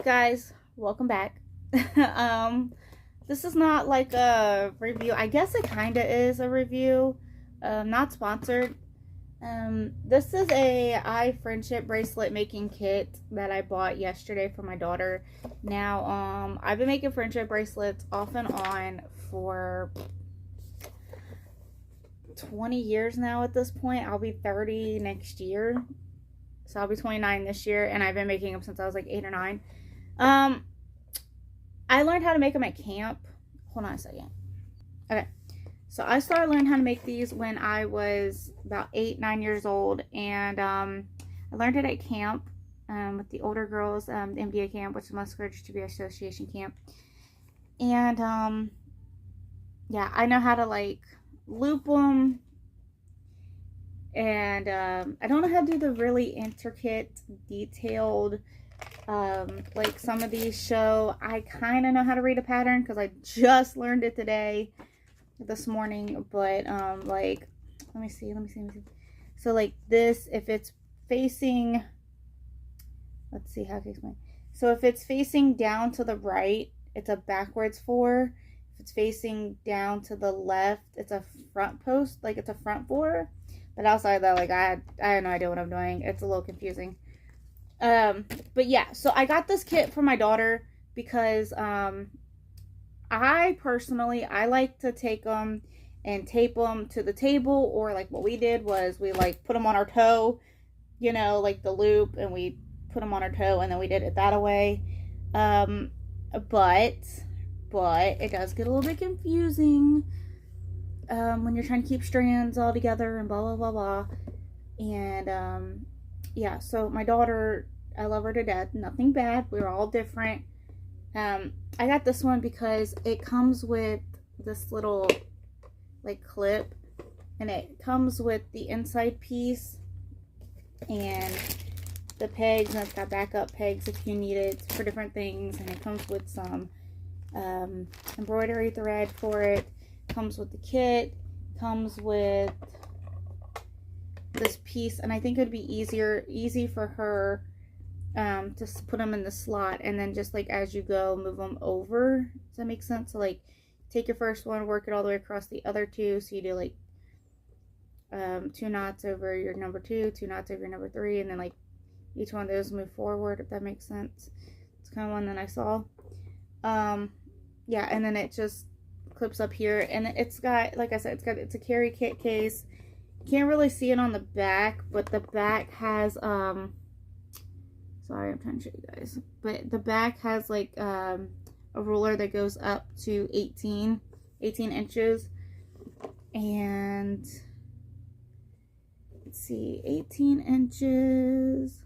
Guys, welcome back. This is not like a review. I guess it kind of is a review. Not sponsored. This is a eye friendship bracelet making kit that I bought yesterday for my daughter. Now, I've been making friendship bracelets off and on for 20 years now at this point. I'll be 30 next year. So I'll be 29 this year, and I've been making them since I was like 8 or 9. I learned how to make them at camp. Hold on a second. Okay. So I started learning how to make these when I was about 8, 9 years old, and I learned it at camp with the older girls, the MDA camp, which is Muscular Dystrophy Association camp. And yeah, I know how to like loop them, and I don't know how to do the really intricate, detailed like some of these show. I kind of know how to read a pattern because I just learned it this morning, but like let me see. So like this, if it's facing, let's see how to explain. So if it's facing down to the right, it's a backwards 4. If it's facing down to the left, it's a front post, like it's a front 4. But outside of that, like I have no idea what I'm doing. It's a little confusing. But yeah, so I got this kit for my daughter because I personally like to take them and tape them to the table, or like what we did was we like put them on our toe, you know, like the loop, and we put them on our toe, and then we did it that way. But it does get a little bit confusing when you're trying to keep strands all together and blah blah blah blah. And yeah, so my daughter, I love her to death. Nothing bad. We're all different. I got this one because it comes with this little like clip, and it comes with the inside piece and the pegs, and it's got backup pegs if you need it for different things, and it comes with some embroidery thread for it. Comes with the kit, comes with this piece, and I think it would be easy for her to put them in the slot, and then just like as you go, move them over. Does that make sense? So like take your first one, work it all the way across the other two, so you do like 2 knots over your number 2, 2 knots over your number 3, and then like each one of those move forward, if that makes sense. It's kind of one that I saw. Yeah, and then it just clips up here, and it's got, like I said, it's a carry kit case. You can't really see it on the back, but the back has sorry, I'm trying to show you guys, but the back has like a ruler that goes up to 18 inches, and let's see, 18 inches.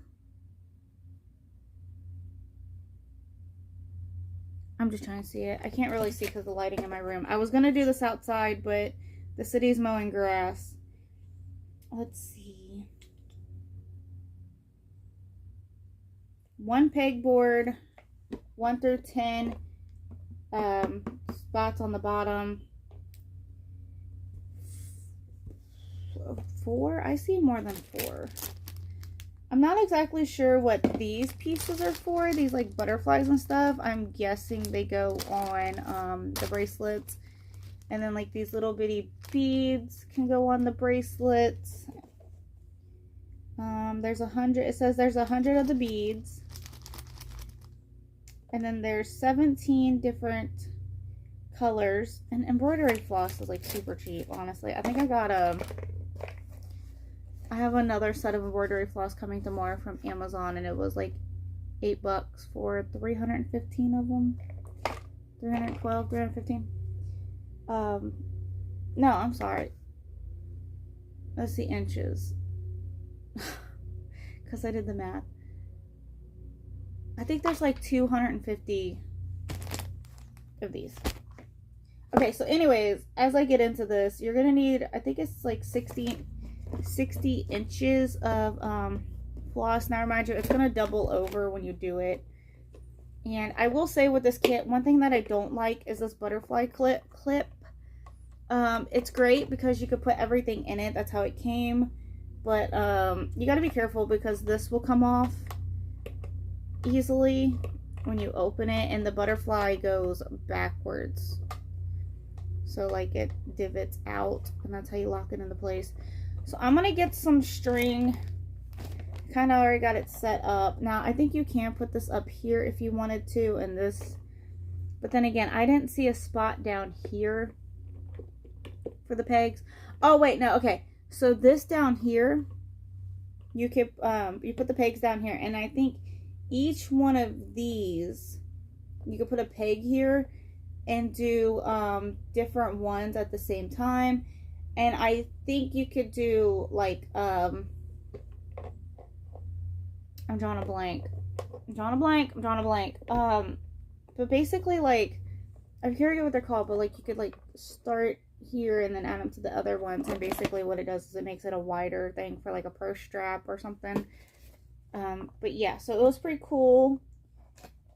I'm just trying to see it. I can't really see because of the lighting in my room. I was going to do this outside, but the city's mowing grass. Let's see. 1 pegboard, 1 through 10 spots on the bottom. 4? I see more than 4. I'm not exactly sure what these pieces are for, these like butterflies and stuff. I'm guessing they go on the bracelets. And then like these little bitty beads can go on the bracelets. There's 100, it says there's 100 of the beads. And then there's 17 different colors. And embroidery floss is like super cheap, honestly. I think I got I have another set of embroidery floss coming tomorrow from Amazon, and it was like $8 for 315 of them. 312, 315. No, I'm sorry. Let's see, inches. Because I did the math. I think there's like 250 of these. Okay, so anyways, as I get into this, you're going to need, I think it's like 60 inches of floss. Now, remind you, it's going to double over when you do it. And I will say with this kit, one thing that I don't like is this butterfly clip. It's great because you could put everything in it. That's how it came. But you got to be careful because this will come off easily. when you open it, and the butterfly goes backwards. So like it divots out, and that's how you lock it into place. So I'm gonna get some string. Kind of already got it set up. Now I think you can put this up here if you wanted to, and this, but then again, I didn't see a spot down here for the pegs. Oh wait, no, okay. So this down here, you could you put the pegs down here, and I think each one of these, you could put a peg here and do different ones at the same time. And I think you could do like I'm drawing a blank. But basically, like, I forget what they're called, but like you could like start here and then add them to the other ones, and basically what it does is it makes it a wider thing for like a purse strap or something. But yeah, so it was pretty cool,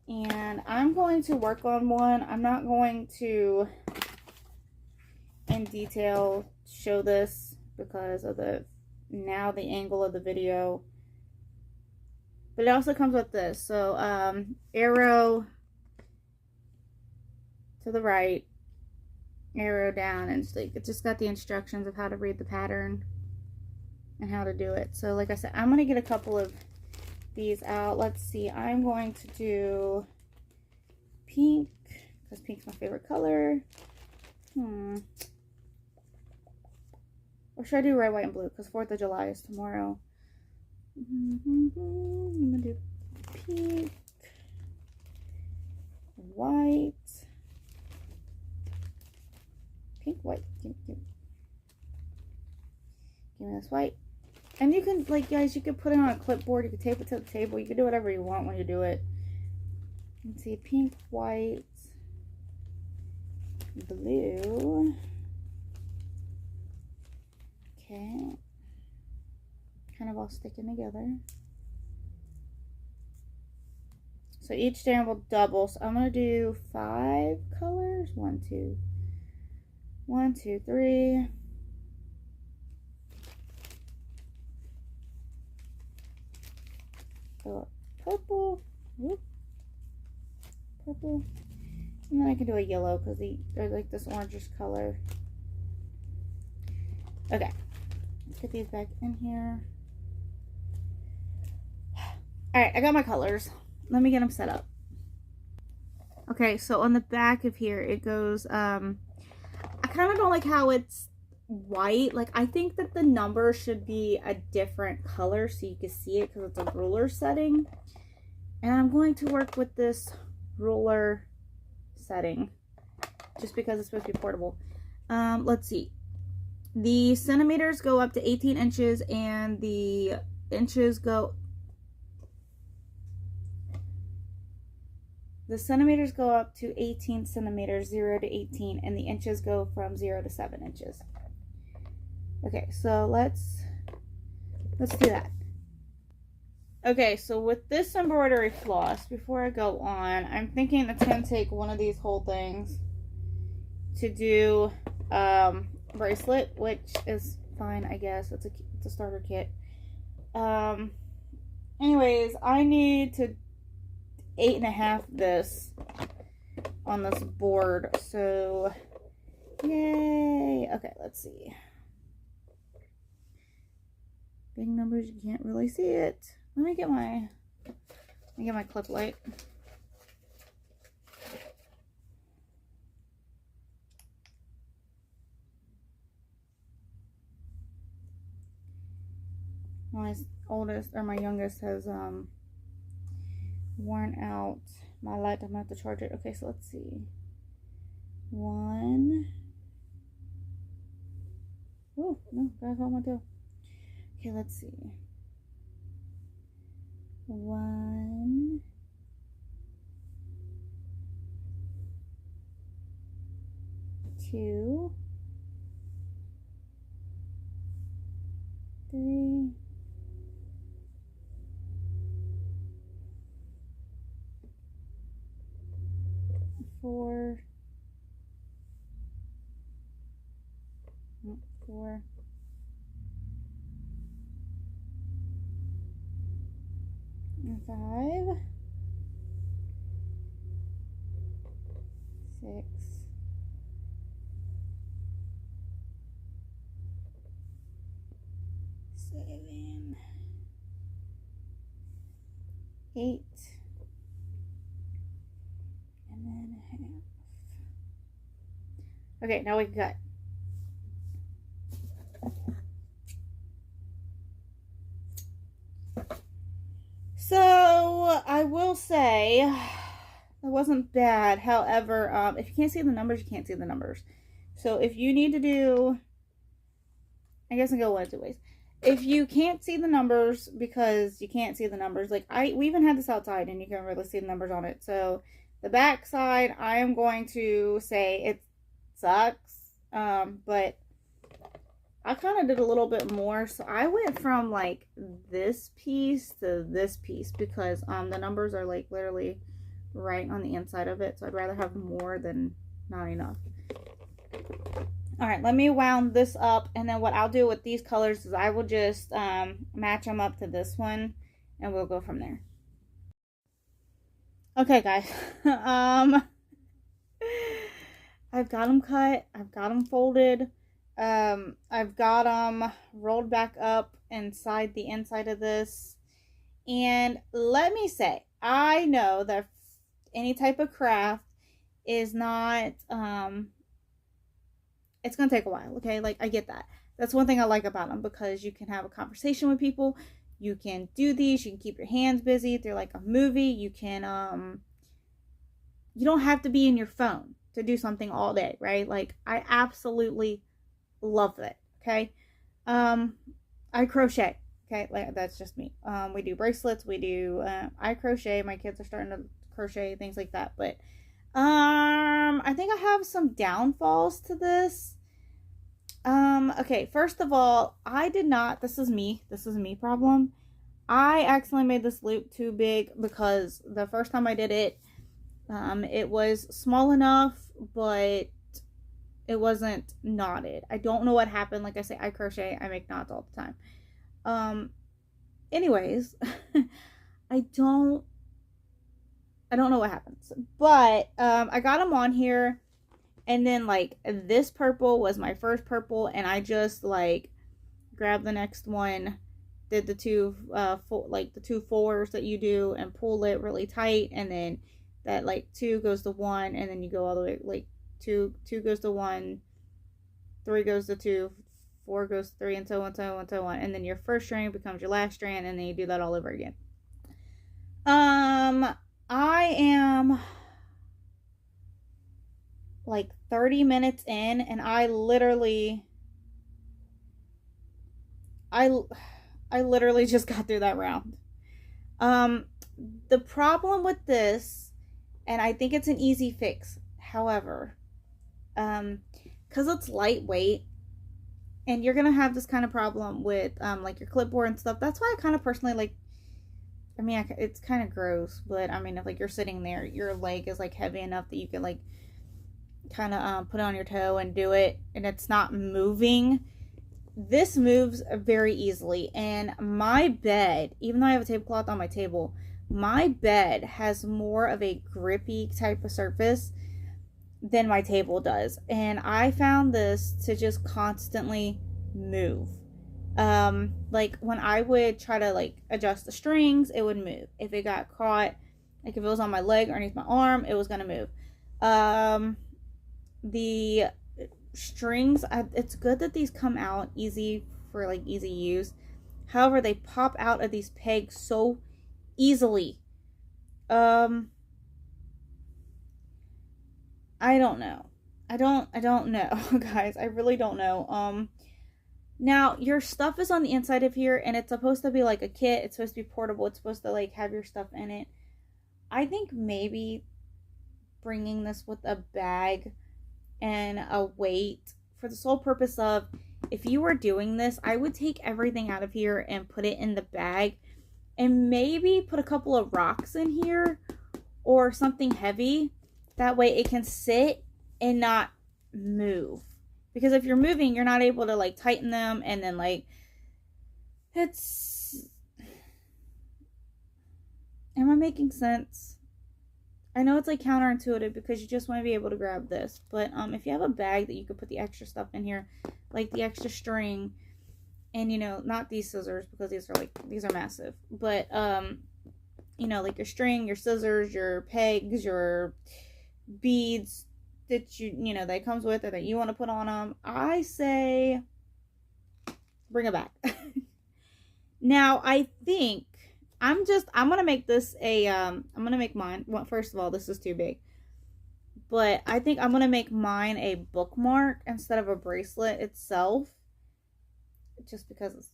and I'm going to work on one. I'm not going to in detail show this because of the angle of the video, but it also comes with this. So arrow to the right, arrow down, and it just got the instructions of how to read the pattern and how to do it. So like I said, I'm gonna get a couple of these out. Let's see, I'm going to do pink because pink's my favorite color. Or should I do red, white, and blue because 4th of July is tomorrow. I'm gonna do pink, white, pink, white. Give me this white. And you can, like, guys, you could put it on a clipboard. You could tape it to the table. You can do whatever you want when you do it. Let's see, pink, white, blue. Okay. Kind of all sticking together. So each strand will double. So I'm going to do 5 colors. 1, 2, 3. So purple, whoop, purple, and then I can do a yellow because they're like this orangish color. Okay, let's get these back in here. All right, I got my colors. Let me get them set up. Okay, so on the back of here, it goes, I kind of don't like how it's white. Like, I think that the number should be a different color so you can see it because it's a ruler setting. And I'm going to work with this ruler setting just because it's supposed to be portable. Let's see. The centimeters go up to 18 inches and the inches go... The centimeters go up to 18 centimeters, 0 to 18, and the inches go from 0 to 7 inches. Okay, so let's do that. Okay, so with this embroidery floss, before I go on, I'm thinking it's going to take one of these whole things to do bracelet, which is fine, I guess. It's a starter kit. Anyways, I need to 8.5 this on this board, so yay. Okay, let's see. Big numbers, you can't really see it. Let me get my clip light. My youngest has worn out my light. I'm gonna have to charge it. Okay, so let's see. 1. Oh no, gotta hold my toe. Okay, let's see. 1, 2, 3, 4, 4, 5, 6, 7, 8, and then a half. Okay, now we can cut. So I will say it wasn't bad. However, if you can't see the numbers, you can't see the numbers. So if you need to do, I guess I go one of two ways. If you can't see the numbers because you can't see the numbers, like we even had this outside and you can really see the numbers on it. So the back side, I am going to say it sucks. But I kind of did a little bit more. So I went from like this piece to this piece because the numbers are like literally right on the inside of it. So I'd rather have more than not enough. All right, let me wound this up, and then what I'll do with these colors is I will just match them up to this one, and we'll go from there. Okay, guys. I've got them cut. I've got them folded. I've got them rolled back up inside the inside of this. And let me say, I know that any type of craft is not, it's going to take a while, okay? Like, I get that. That's one thing I like about them, because you can have a conversation with people. You can do these. You can keep your hands busy. They're like a movie. You can, you don't have to be in your phone to do something all day, right? Like, I absolutely love that, okay? I crochet, okay? Like, that's just me. We do bracelets. We do, I crochet. My kids are starting to crochet, things like that, but I think I have some downfalls to this. Okay, first of all, I did not, this is me problem. I accidentally made this loop too big because the first time I did it, it was small enough, but it wasn't knotted. I don't know what happened. Like I say, I crochet, I make knots all the time. Anyways, I don't know what happens, but I got them on here, and then like this purple was my first purple, and I just like grabbed the next one, did the two like the 2 4s that you do, and pull it really tight, and then that like 2 goes to 1, and then you go all the way, like 2 goes to 1, 3 goes to 2, 4 goes to 3, and so on, so on, so on, and then your first strand becomes your last strand, and then you do that all over again. I am like 30 minutes in, and I literally just got through that round. The problem with this, and I think it's an easy fix, however, because it's lightweight, and you're gonna have this kind of problem with like your clipboard and stuff. That's why I kind of personally like, I mean, it's kind of gross, but I mean, if like you're sitting there, your leg is like heavy enough that you can like kind of put it on your toe and do it, and it's not moving. This moves very easily, and my bed, even though I have a tablecloth on my table, my bed has more of a grippy type of surface than my table does, and I found this to just constantly move. Like when I would try to like adjust the strings, it would move. If it got caught, like if it was on my leg or underneath my arm, it was gonna move. The strings, it's good that these come out easy for like easy use. However, they pop out of these pegs so easily. I don't know. I don't know, guys. I really don't know. Now, your stuff is on the inside of here, and it's supposed to be like a kit. It's supposed to be portable. It's supposed to like have your stuff in it. I think maybe bringing this with a bag and a weight, for the sole purpose of, if you were doing this, I would take everything out of here and put it in the bag, and maybe put a couple of rocks in here or something heavy. That way it can sit and not move. Because if you're moving, you're not able to like tighten them, and then like it's, am I making sense? I know it's like counterintuitive because you just want to be able to grab this, but if you have a bag that you could put the extra stuff in here, like the extra string, and you know, not these scissors because these are massive, but you know, like your string, your scissors, your pegs, your beads that you know that comes with or that you want to put on them, I say bring it back. Now I think I'm gonna make this a I'm gonna make mine. Well, first of all, this is too big, but I think I'm gonna make mine a bookmark instead of a bracelet itself, just because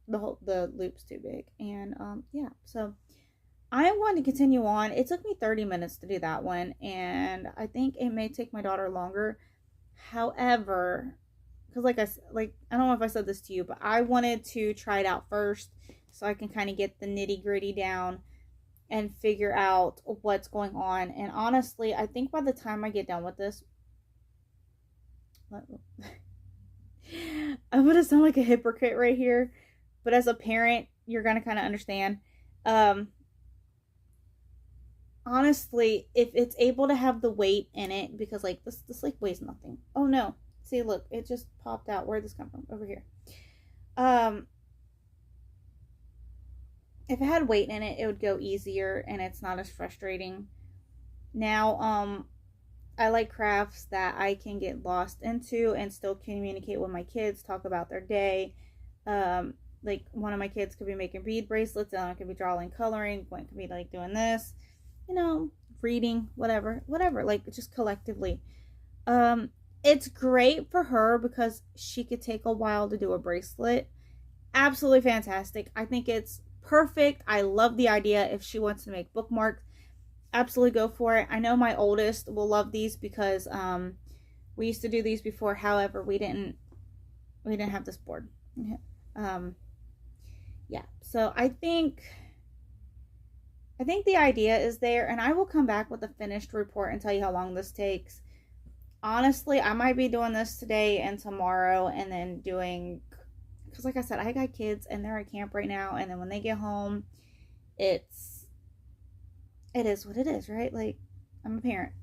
the loop's too big. And yeah, so I am going to continue on. It took me 30 minutes to do that one, and I think it may take my daughter longer. However, because I don't know if I said this to you, but I wanted to try it out first so I can kind of get the nitty gritty down and figure out what's going on. And honestly, I think by the time I get done with this, I'm gonna sound like a hypocrite right here, but as a parent, you're gonna kind of understand. Honestly, if it's able to have the weight in it, because like this like weighs nothing. Oh no, see, look, it just popped out. Where'd this come from? Over here. If it had weight in it, it would go easier and it's not as frustrating. Now, I like crafts that I can get lost into and still communicate with my kids, talk about their day. Like one of my kids could be making bead bracelets, and I could be drawing, coloring, one could be like doing this, you know, reading, whatever, like just collectively. It's great for her because she could take a while to do a bracelet. Absolutely fantastic. I think it's perfect. I love the idea. If she wants to make bookmarks, absolutely go for it. I know my oldest will love these because we used to do these before. However, we didn't have this board. Yeah, so I think the idea is there, and I will come back with a finished report and tell you how long this takes. Honestly, I might be doing this today and tomorrow, and then doing, because like I said, I got kids and they're at camp right now, and then when they get home, it is what it is, right? Like, I'm a parent.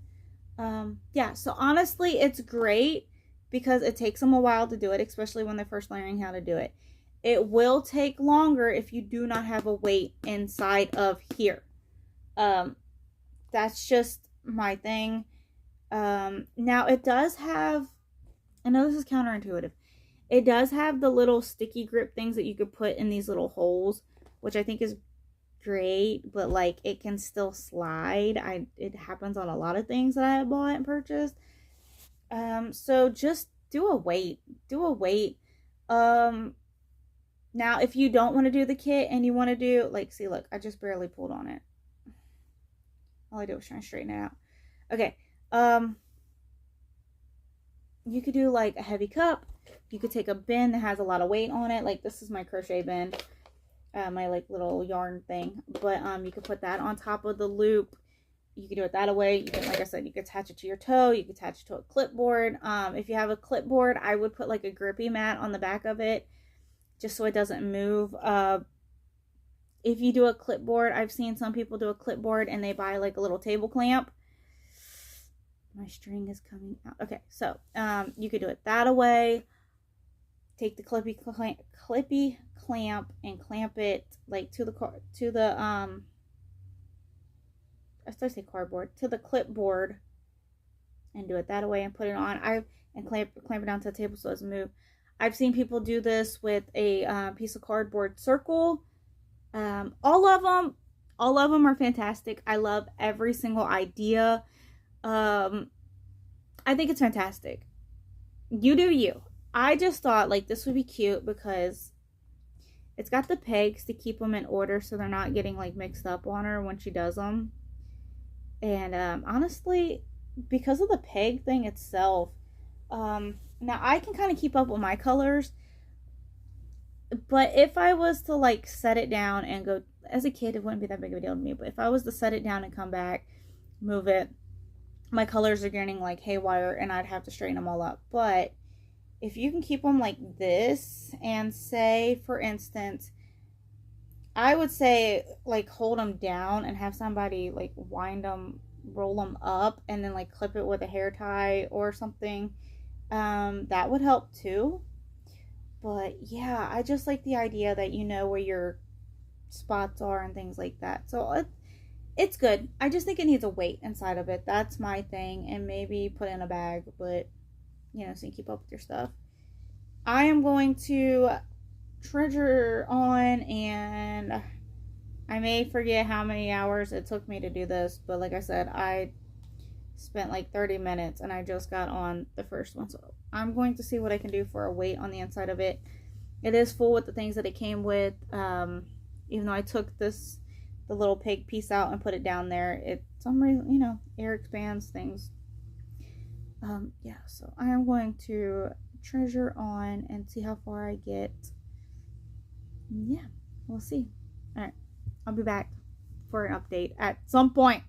Yeah, so honestly, it's great because it takes them a while to do it, especially when they're first learning how to do it. It will take longer if you do not have a weight inside of here. That's just my thing. Now it does have, I know this is counterintuitive, it does have the little sticky grip things that you could put in these little holes, which I think is great, but like it can still slide. It happens on a lot of things that I have bought and purchased. So just do a weight. Now if you don't want to do the kit and you want to do, like, see, look, I just barely pulled on it. All I did was try and straighten it out. Okay. You could do like a heavy cup. You could take a bin that has a lot of weight on it. Like this is my crochet bin, my like little yarn thing. But you could put that on top of the loop. You could do it that way. You can, like I said, you could attach it to your toe. You could attach it to a clipboard. If you have a clipboard, I would put like a grippy mat on the back of it, just so it doesn't move. If you do a clipboard, I've seen some people do a clipboard and they buy like a little table clamp. My string is coming out. Okay, so you could do it that way. Take the clippy clamp and clamp it like to the I started to say cardboard, to the clipboard, and do it that way and put it on. And clamp it down to the table so it doesn't move. I've seen people do this with a piece of cardboard circle. All of them are fantastic. I love every single idea. I think it's fantastic. You do you. I just thought like this would be cute because it's got the pegs to keep them in order so they're not getting like mixed up on her when she does them. And honestly, because of the peg thing itself, now I can kind of keep up with my colors, but if I was to like set it down and go, as a kid it wouldn't be that big of a deal to me, but if I was to set it down and come back, move it, my colors are getting like haywire and I'd have to straighten them all up. But if you can keep them like this, and say for instance, I would say like hold them down and have somebody like wind them roll them up and then like clip it with a hair tie or something, that would help too. But yeah, I just like the idea that you know where your spots are and things like that. So it's good. I just think it needs a weight inside of it. That's my thing. And maybe put in a bag, but you know, so you keep up with your stuff. I am going to treasure on, and I may forget how many hours it took me to do this, but like I said, I spent like 30 minutes and I just got on the first one. So I'm going to see what I can do for a weight on the inside of it. It is full with the things that it came with. Even though I took the little pig piece out and put it down there, it some reason, you know, air expands things. Yeah, so I am going to treasure on and see how far I get. Yeah, we'll see. All right, I'll be back for an update at some point.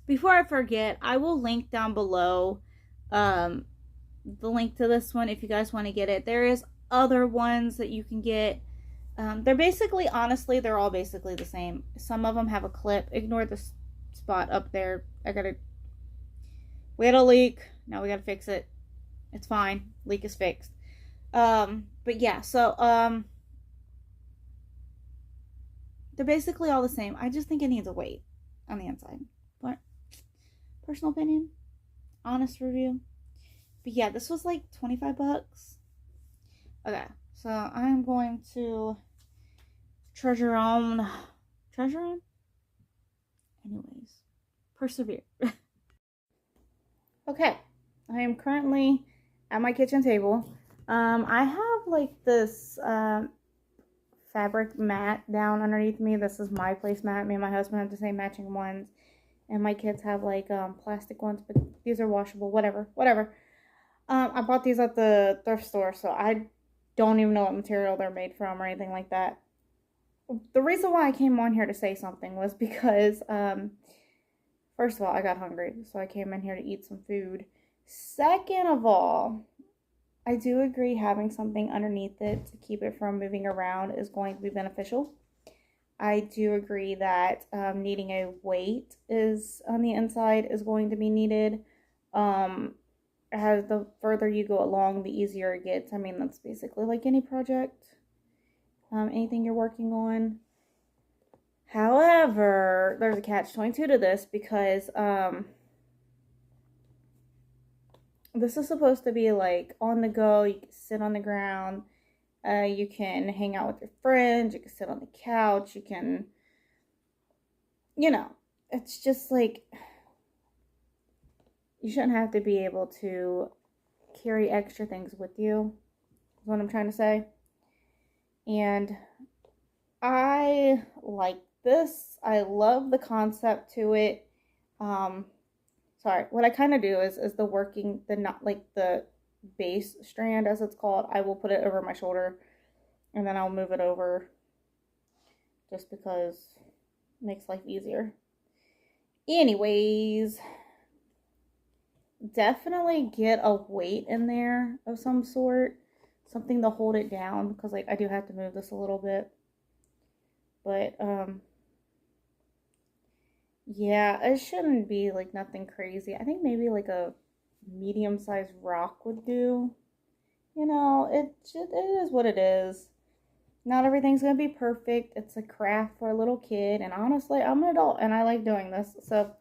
Before I forget, I will link down below the link to this one if you guys want to get it. There is other ones that you can get. They're basically, honestly, they're all basically the same. Some of them have a clip. Ignore the spot up there. We had a leak. Now we gotta fix it. It's fine. Leak is fixed. But yeah, so they're basically all the same. I just think it needs a weight on the inside. But personal opinion, honest review. But yeah, this was like 25 bucks. Okay, so I'm going to treasure on. Anyways, persevere. Okay, I am currently at my kitchen table. I have like this fabric mat down underneath me. This is my placemat. Me and my husband have the same matching ones. And my kids have like plastic ones, but these are washable, whatever. I bought these at the thrift store, so I don't even know what material they're made from or anything like that. The reason why I came on here to say something was because, first of all, I got hungry, so I came in here to eat some food. Second of all, I do agree having something underneath it to keep it from moving around is going to be beneficial. I do agree that needing a weight is on the inside is going to be needed. As the further you go along, the easier it gets. I mean, that's basically like any project, anything you're working on. However, there's a catch-22 to this because this is supposed to be like on the go. You can sit on the ground. You can hang out with your friends. You can sit on the couch. You can, you know, it's just like, you shouldn't have to be able to carry extra things with you, is what I'm trying to say. And I like this. I love the concept to it. Sorry, what I kind of do is the base strand, as it's called, I will put it over my shoulder and then I'll move it over just because it makes life easier. Anyways, definitely get a weight in there of some sort, something to hold it down, because like I do have to move this a little bit. But yeah, it shouldn't be like nothing crazy. I think maybe like a medium-sized rock would do. You know, it is what it is. Not everything's gonna be perfect. It's a craft for a little kid, and honestly, I'm an adult and I like doing this. So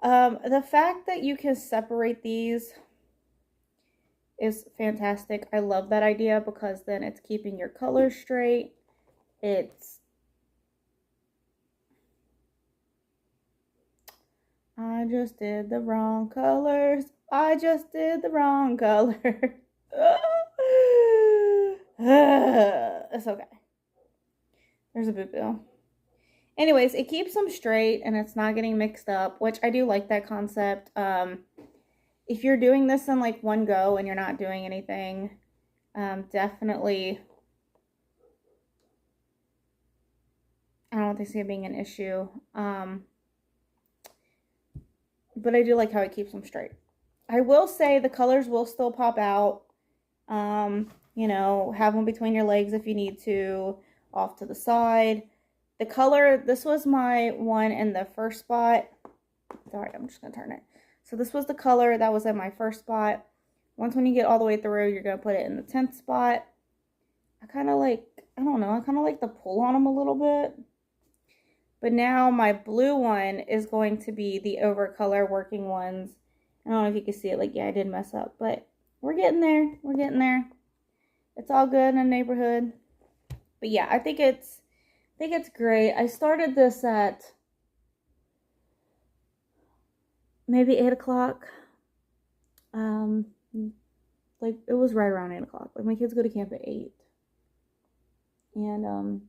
the fact that you can separate these is fantastic. I love that idea because then it's keeping your colors straight. I just did the wrong colors. I just did the wrong color. It's okay. There's a boo-boo. Anyways, it keeps them straight and it's not getting mixed up, which I do like that concept. If you're doing this in like one go and you're not doing anything, definitely, I don't think it being an issue. But I do like how it keeps them straight. I will say the colors will still pop out. You know, have them between your legs if you need to, off to the side. The color, this was my one in the first spot. Sorry, I'm just going to turn it. So this was the color that was in my first spot. Once when you get all the way through, you're going to put it in the 10th spot. I kind of like, I don't know, I kind of like the pull on them a little bit. But now my blue one is going to be the overcolor working ones. I don't know if you can see it. Like, yeah, I did mess up. But we're getting there. We're getting there. It's all good in the neighborhood. But yeah, I think it's great. I started this at maybe 8 o'clock. Like, it was right around 8 o'clock. Like, my kids go to camp at 8. And,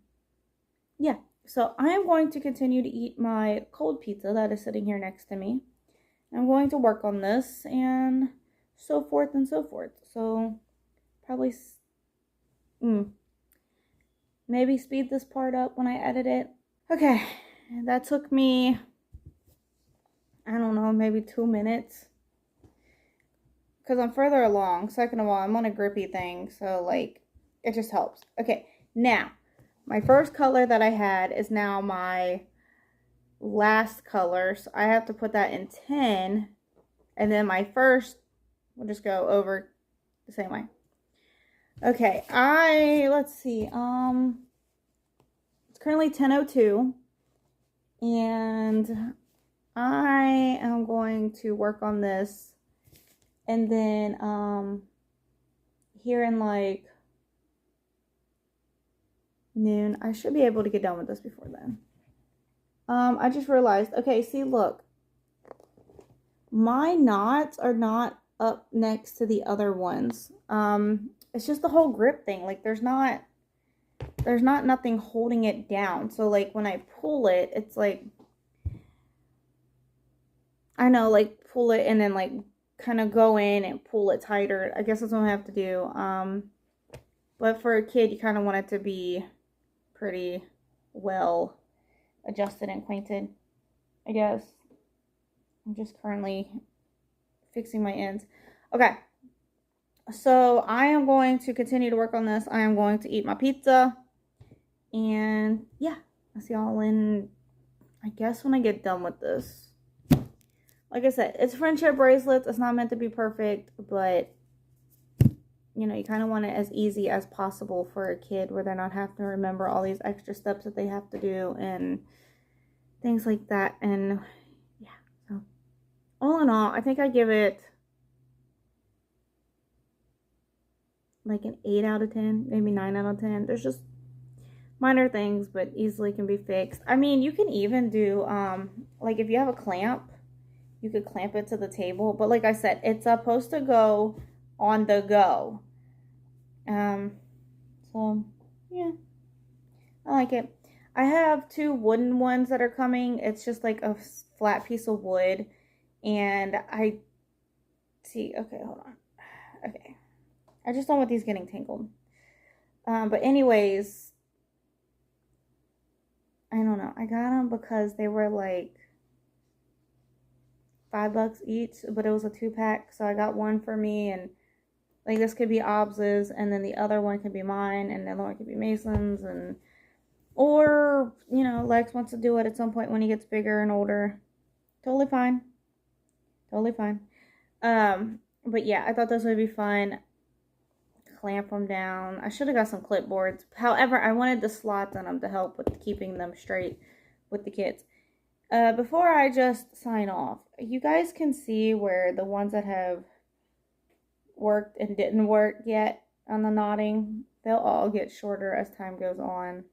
yeah. So, I am going to continue to eat my cold pizza that is sitting here next to me. I'm going to work on this and so forth and so forth. So, probably, maybe speed this part up when I edit it. Okay. That took me, I don't know, maybe 2 minutes. Because I'm further along. Second of all, I'm on a grippy thing. So, like, it just helps. Okay. Now, my first color that I had is now my last color. So, I have to put that in 10. And then my first will just go over the same way. Okay. Let's see. It's currently 10:02. And I am going to work on this. And then, here in like noon, I should be able to get done with this before then. I just realized, okay, see, look, my knots are not up next to the other ones. It's just the whole grip thing. Like, there's not nothing holding it down. So, like, when I pull it, it's like, I know, like, pull it and then, like, kind of go in and pull it tighter. I guess that's what I have to do. But for a kid, you kind of want it to be pretty well adjusted and acquainted, I guess. I'm just currently fixing my ends. Okay. So I am going to continue to work on this. I am going to eat my pizza. And yeah, I'll see y'all in, I guess, when I get done with this. Like I said, it's friendship bracelets. It's not meant to be perfect, but, you know, you kind of want it as easy as possible for a kid where they're not having to remember all these extra steps that they have to do and things like that. And, yeah. So, all in all, I think I give it like an 8 out of 10, maybe 9 out of 10. There's just minor things, but easily can be fixed. I mean, you can even do, like, if you have a clamp, you could clamp it to the table. But like I said, it's supposed to go on the go. So, yeah. I like it. I have 2 wooden ones that are coming. It's just like a flat piece of wood. And I see, okay, hold on. Okay. I just don't want these getting tangled. But anyways, I don't know. I got them because they were like $5 each, but it was a 2-pack, so I got one for me, and like this could be Obs's, and then the other one could be mine, and the other one could be Mason's, and or, you know, Lex wants to do it at some point when he gets bigger and older. Totally fine. Totally fine. But yeah, I thought this would be fun. Clamp them down. I should have got some clipboards. However, I wanted the slots in them to help with keeping them straight with the kids. Before I just sign off, you guys can see where the ones that have worked and didn't work yet on the knotting, they'll all get shorter as time goes on.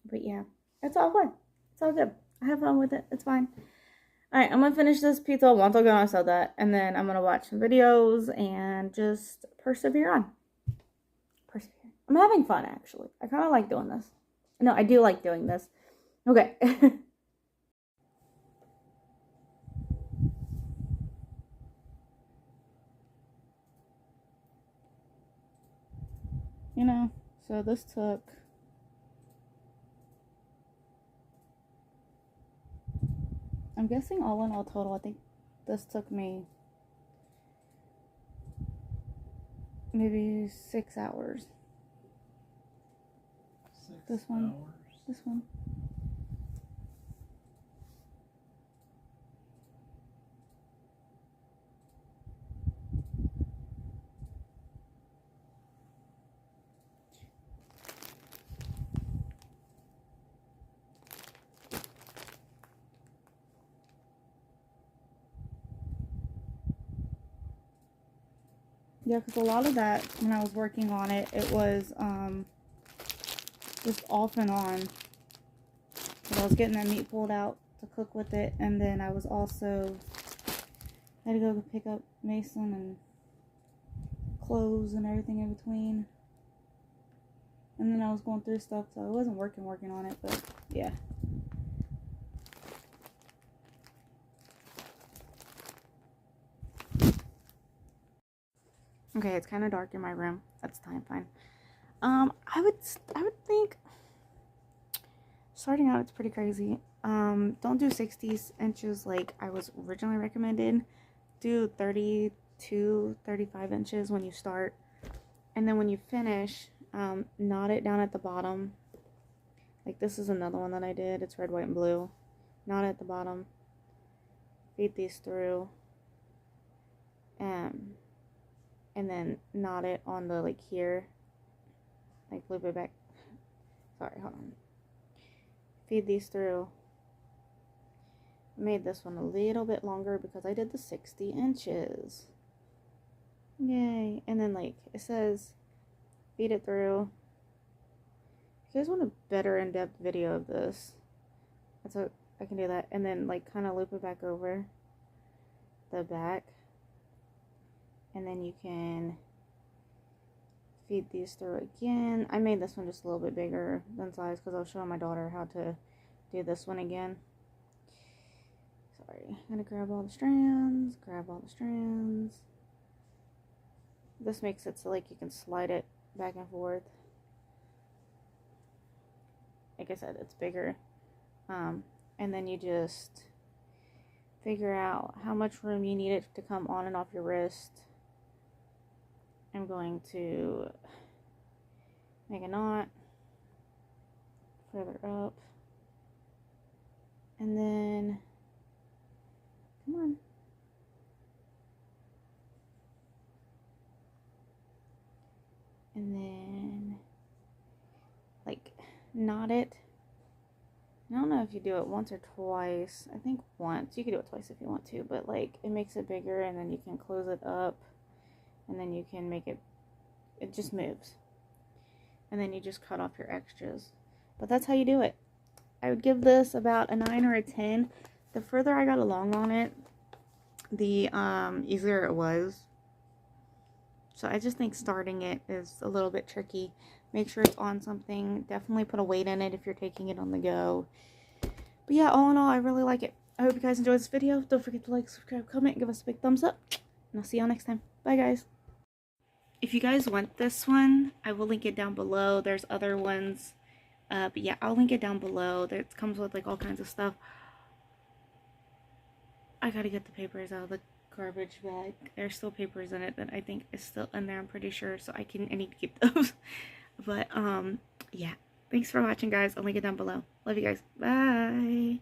But yeah, it's all good. It's all good. I have fun with it. It's fine. Alright, I'm going to finish this pizza once again I said that, and then I'm going to watch some videos and just persevere on. Persevere. I'm having fun, actually. I kind of like doing this. No, I do like doing this. Okay. You know, so this took, I'm guessing all in all total, I think this took me maybe 6 hours. 6 This one. This one. Yeah, because a lot of that, when I was working on it, it was just off and on. But I was getting that meat pulled out to cook with it, and then I was also, I had to go pick up Mason and clothes and everything in between. And then I was going through stuff, so I wasn't working on it, but yeah. Okay, it's kind of dark in my room. That's fine. I would think starting out it's pretty crazy. Don't do 60 inches like I was originally recommended. Do 32, 35 inches when you start, and then when you finish, knot it down at the bottom. Like this is another one that I did. It's red, white, and blue. Knot it at the bottom. Feed these through. And then knot it on the, like, here, like loop it back. Sorry, hold on. Feed these through. I made this one a little bit longer because I did the 60 inches. Yay. And then, like, it says feed it through. If you guys want a better in-depth video of this, I can do that. And then, like, kind of loop it back over the back. And then you can feed these through again. I made this one just a little bit bigger than size because I was showing my daughter how to do this one again. Sorry. I'm going to grab all the strands. This makes it so, like, you can slide it back and forth. Like I said, it's bigger. And then you just figure out how much room you need it to come on and off your wrist. I'm going to make a knot further up, and then, come on, and then, like, knot it. I don't know if you do it once or twice. I think once. You can do it twice if you want to, but, like, it makes it bigger, and then you can close it up. And then you can make it just moves. And then you just cut off your extras. But that's how you do it. I would give this about a 9 or a 10. The further I got along on it, the easier it was. So I just think starting it is a little bit tricky. Make sure it's on something. Definitely put a weight in it if you're taking it on the go. But yeah, all in all, I really like it. I hope you guys enjoyed this video. Don't forget to like, subscribe, comment, give us a big thumbs up. And I'll see y'all next time. Bye, guys. If you guys want this one, I will link it down below. There's other ones. But yeah, I'll link it down below. It comes with, like, all kinds of stuff. I gotta get the papers out of the garbage bag. There's still papers in it that I think is still in there, I'm pretty sure. So I need to keep those. But, yeah. Thanks for watching, guys. I'll link it down below. Love you guys. Bye.